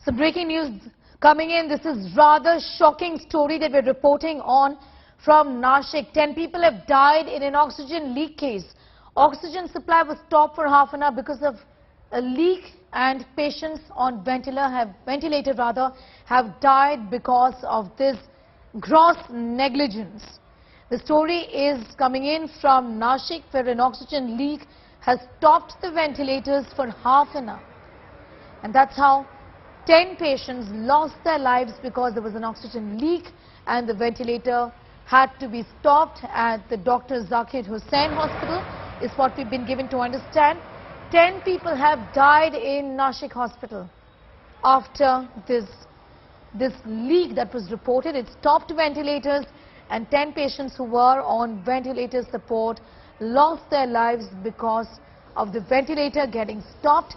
So breaking news coming in. This is rather shocking story that we're reporting on from Nashik. 10 people have died in an oxygen leak case. Oxygen supply was stopped for half an hour because of a leak, and patients on ventilator have died because of this gross negligence. The story is coming in from Nashik, where an oxygen leak has stopped the ventilators for half an hour. And that's how 10 patients lost their lives, because there was an oxygen leak and the ventilator had to be stopped at the Dr. Zakir Hussain Hospital, is what we've been given to understand. 10 people have died in Nashik Hospital after this leak that was reported. It stopped ventilators, and 10 patients who were on ventilator support lost their lives because of the ventilator getting stopped.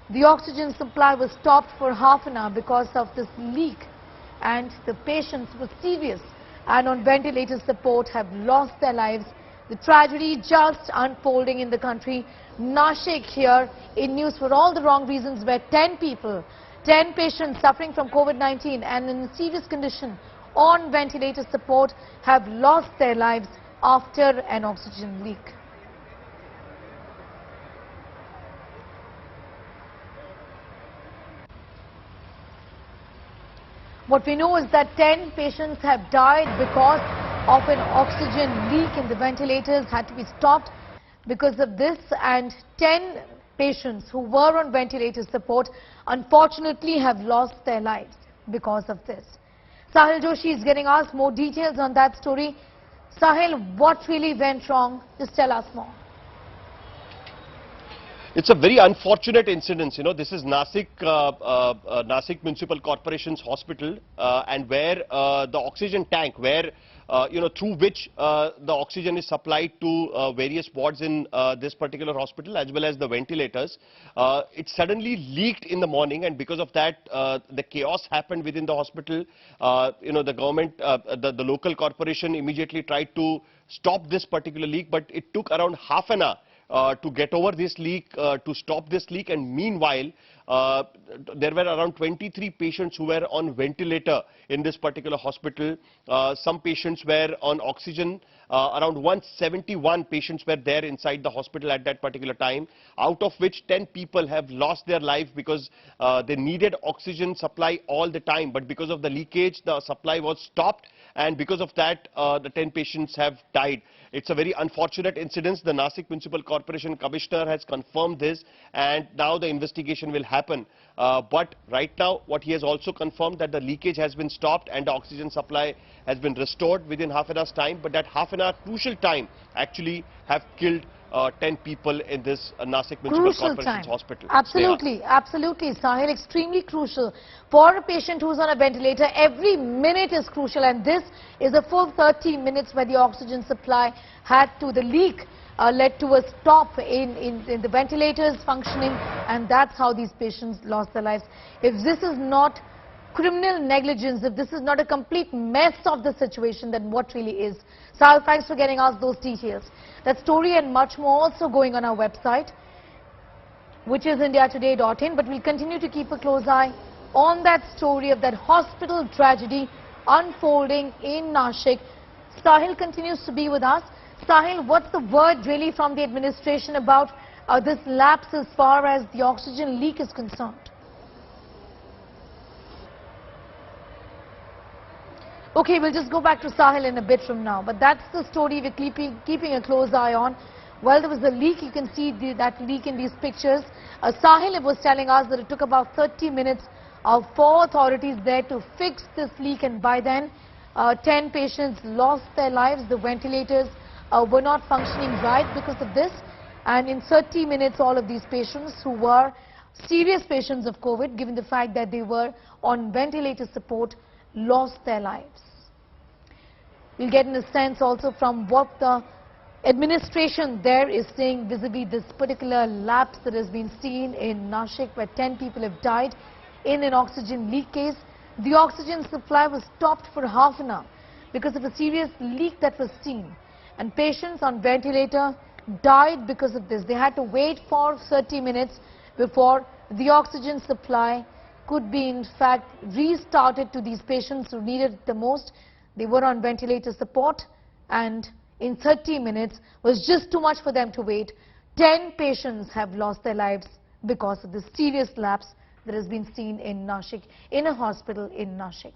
The oxygen supply was stopped for half an hour because of this leak, and the patients were serious and on ventilator support have lost their lives. The tragedy just unfolding in the country. Nashik here in news for all the wrong reasons, where 10 patients suffering from COVID-19 and in a serious condition on ventilator support have lost their lives after an oxygen leak. What we know is that 10 patients have died because of an oxygen leak, and the ventilators had to be stopped because of this, and 10 patients who were on ventilator support unfortunately have lost their lives because of this. Sahil Joshi is getting us more details on that story. Sahil, what really went wrong? Just tell us more. It's a very unfortunate incident. This is Nashik Municipal Corporation's hospital, and where the oxygen tank, through which the oxygen is supplied to various wards in this particular hospital, as well as the ventilators, it suddenly leaked in the morning, and because of that, the chaos happened within the hospital. The government, the local corporation immediately tried to stop this particular leak, but it took around half an hour to get over this leak, to stop this leak. And meanwhile, there were around 23 patients who were on ventilator in this particular hospital. Some patients were on oxygen. Around 171 patients were there inside the hospital at that particular time, out of which 10 people have lost their life because they needed oxygen supply all the time. But because of the leakage, the supply was stopped, and because of that, the 10 patients have died. It's a very unfortunate incident. The Nashik Municipal Corporation Commissioner has confirmed this, and now the investigation will happen. But right now, what he has also confirmed, that the leakage has been stopped and the oxygen supply has been restored within half an hour's time. But that half an hour crucial time actually have killed 10 people in this Nashik Municipal Corporation's hospital. Absolutely, absolutely, Sahil, extremely crucial. For a patient who's on a ventilator, every minute is crucial, and this is a full 30 minutes where the oxygen supply the leak led to a stop in the ventilators functioning, and that's how these patients lost their lives. If this is not criminal negligence, if this is not a complete mess of the situation, then what really is? Sahil, thanks for getting us those details. That story and much more also going on our website, which is indiatoday.in, but we'll continue to keep a close eye on that story of that hospital tragedy unfolding in Nashik. Sahil continues to be with us. Sahil, what's the word really from the administration about this lapse as far as the oxygen leak is concerned? Okay, we'll just go back to Sahil in a bit from now, but that's the story we're keeping a close eye on. Well, there was a leak. You can see that leak in these pictures. Sahil was telling us that it took about 30 minutes for authorities there to fix this leak, and by then 10 patients lost their lives. The ventilators were not functioning right because of this, and in 30 minutes all of these patients who were serious patients of COVID, given the fact that they were on ventilator support, lost their lives. We'll get in a sense also from what the administration there is saying vis-a-vis this particular lapse that has been seen in Nashik, where 10 people have died in an oxygen leak case. The oxygen supply was stopped for half an hour because of a serious leak that was seen, and patients on ventilator died because of this. They had to wait for 30 minutes before the oxygen supply could be in fact restarted to these patients who needed it the most. They were on ventilator support, and in 30 minutes was just too much for them to wait. 10 patients have lost their lives because of the serious lapse that has been seen in Nashik, in a hospital in Nashik.